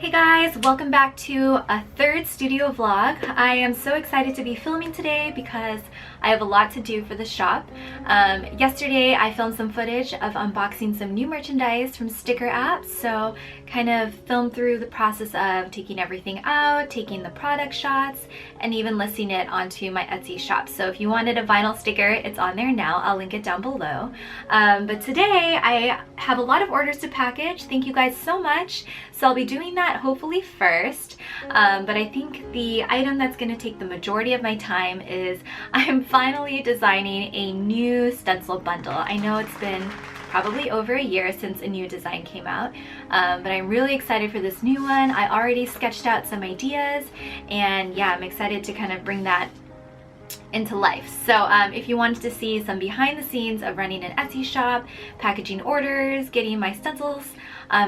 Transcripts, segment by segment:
Hey guys, welcome back to a third studio vlog. I am so excited to be filming today because I have a lot to do for the shop. Yesterday I filmed some footage of unboxing some new merchandise from sticker apps, so kind of filmed through the process of taking everything out, taking the product shots, and even listing it onto my Etsy shop. So if you wanted a vinyl sticker, it's on there now. I'll link it down below. But today I have a lot of orders to package. Thank you guys so much. So I'll be doing that hopefully first, but I think the item that's going to take the majority of my time is I'm finally designing a new stencil bundle. I know it's been probably over a year since a new design came out, but I'm really excited for this new one. I already sketched out some ideas, and yeah, I'm excited to kind of bring that into life. So if you wanted to see some behind the scenes of running an Etsy shop, packaging orders, getting my stencils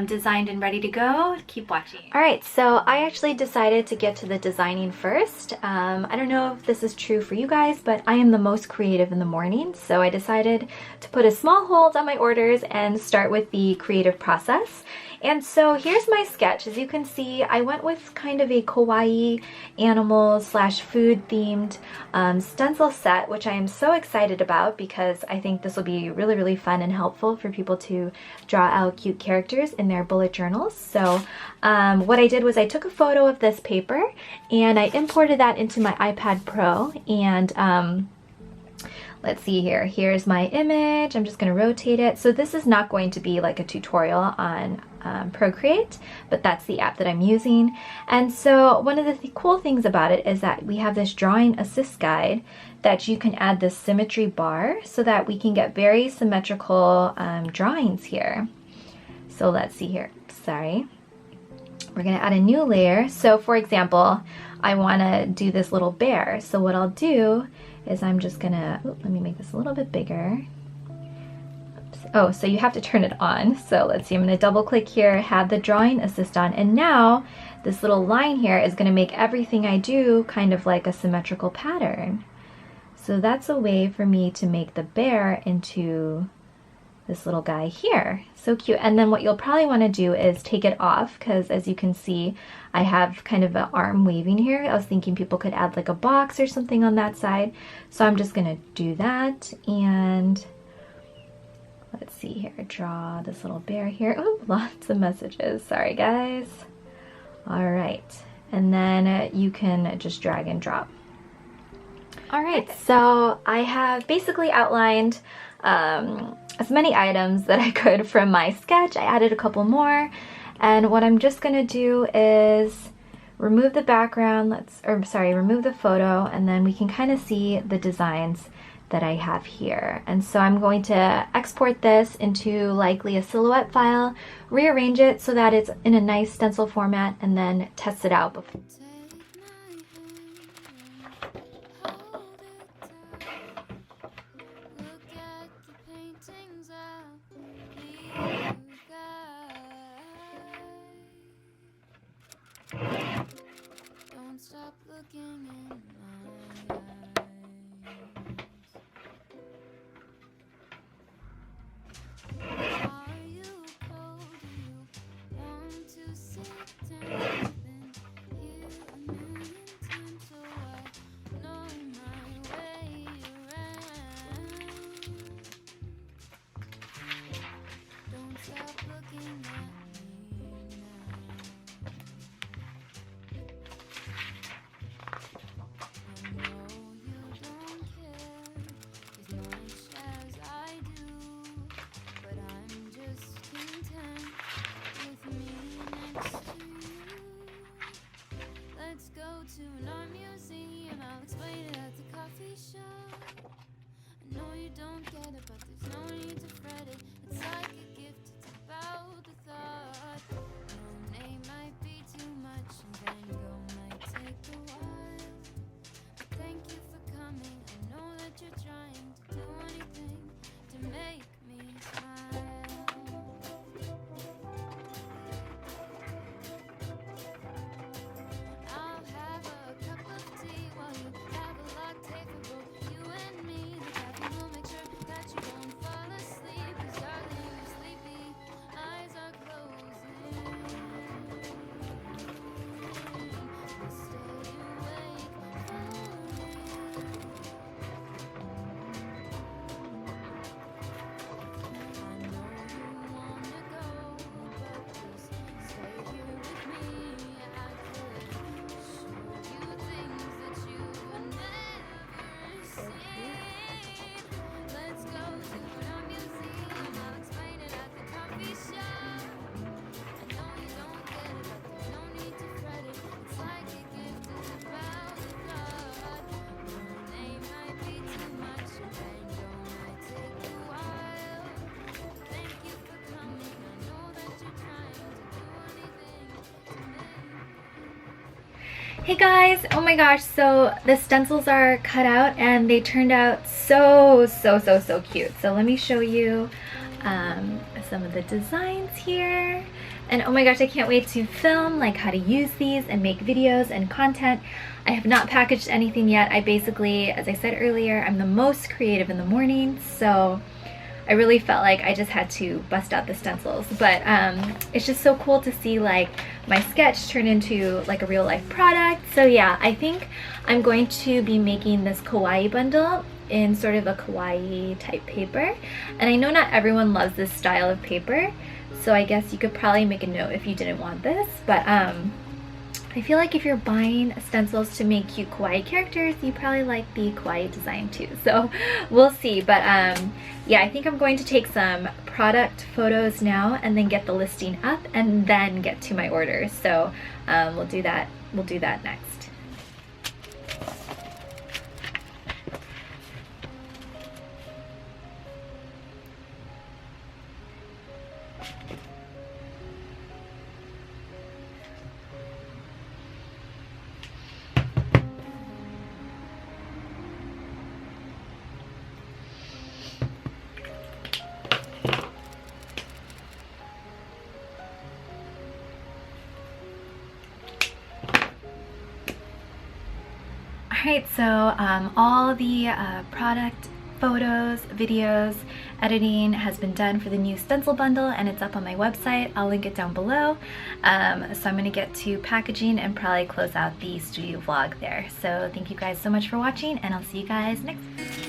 designed and ready to go, keep watching. Alright, so I actually decided to get to the designing first. I don't know if this is true for you guys, but I am the most creative in the morning, so I decided to put a small hold on my orders and start with the creative process. And so here's my sketch. As you can see, I went with kind of a kawaii animal slash food themed stencil set, which I am so excited about because I think this will be really, really fun and helpful for people to draw out cute characters in their bullet journals. So what I did was I took a photo of this paper and I imported that into my iPad Pro, and let's see here. Here's my image. I'm just going to rotate it. So this is not going to be like a tutorial on Procreate, but that's the app that I'm using. And so one of the cool things about it is that we have this drawing assist guide that you can add this symmetry bar so that we can get very symmetrical drawings here. So let's see here. Sorry. We're going to add a new layer. So for example, I want to do this little bear. So what I'll do is I'm just gonna, let me make this a little bit bigger. Oops. Oh, so you have to turn it on. So let's see, I'm gonna double click here, have the drawing assist on, and now this little line here is gonna make everything I do kind of like a symmetrical pattern. So that's a way for me to make the bear into this little guy here. So cute. And then what you'll probably want to do is take it off, because as you can see, I have kind of an arm waving here. I was thinking people could add like a box or something on that side. So I'm just going to do that, and let's see here, draw this little bear here. Oh, lots of messages. Sorry guys. All right. And then you can just drag and drop. All right, so I have basically outlined as many items that I could from my sketch. I added a couple more, and what I'm just gonna do is remove the background, remove the photo, and then we can kind of see the designs that I have here. And so I'm going to export this into likely a silhouette file, rearrange it so that it's in a nice stencil format, and then test it out before. Don't stop looking in my eyes. Are you cold? Do you want to sit down? I've been here a million times, so I know my way around. Don't stop looking at me now. Hey guys, oh my gosh, so the stencils are cut out and they turned out so cute. So let me show you some of the designs here. And oh my gosh, I can't wait to film like how to use these and make videos and content. I have not packaged anything yet. I basically, as I said earlier, I'm the most creative in the morning, so I really felt like I just had to bust out the stencils. But it's just so cool to see like my sketch turn into like a real life product. So yeah, I think I'm going to be making this kawaii bundle in sort of a kawaii type paper. And I know not everyone loves this style of paper, so I guess you could probably make a note if you didn't want this. But I feel like if you're buying stencils to make cute kawaii characters, you probably like the kawaii design too. So we'll see. But yeah, I think I'm going to take some product photos now and then get the listing up and then get to my orders. So we'll do that next. Alright, so all the product photos, videos, editing has been done for the new stencil bundle and it's up on my website. I'll link it down below. So I'm going to get to packaging and probably close out the studio vlog there. So thank you guys so much for watching and I'll see you guys next time.